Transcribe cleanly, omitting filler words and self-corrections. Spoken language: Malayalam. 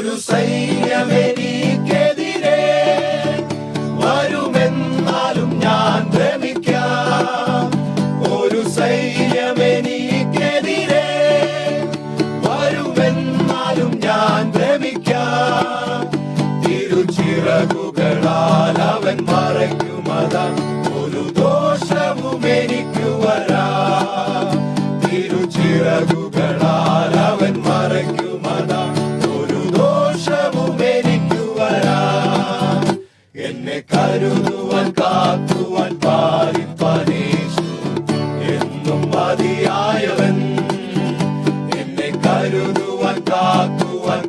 ഒരു സൈന്യമെനിക്കെതിരെ വരുമെന്നാലും ഞാൻ ഭ്രമിക്കാം. ഒരു സൈന്യമെനിക്കെതിരെ വരുമെന്നാലും ഞാൻ ഭ്രമിക്കാം. തിരുച്ചിറകുകളാൽ അവൻ മറയ്ക്കുമതാ, ഒരു ദോഷവും എനിക്ക് വരാം. തിരുച്ചിറകുകളാൽ അവൻ മറയ്ക്കുമതാ, ഒരു ദോഷവും എനിക്ക് വരാം. എന്നെ കരുതുവാൻ കാക്കുവാൻ പാലിപ്പാൻ യേശു എന്നും മതിയായവൻ. എന്നെ കരുതുവാൻ കാക്കുവാൻ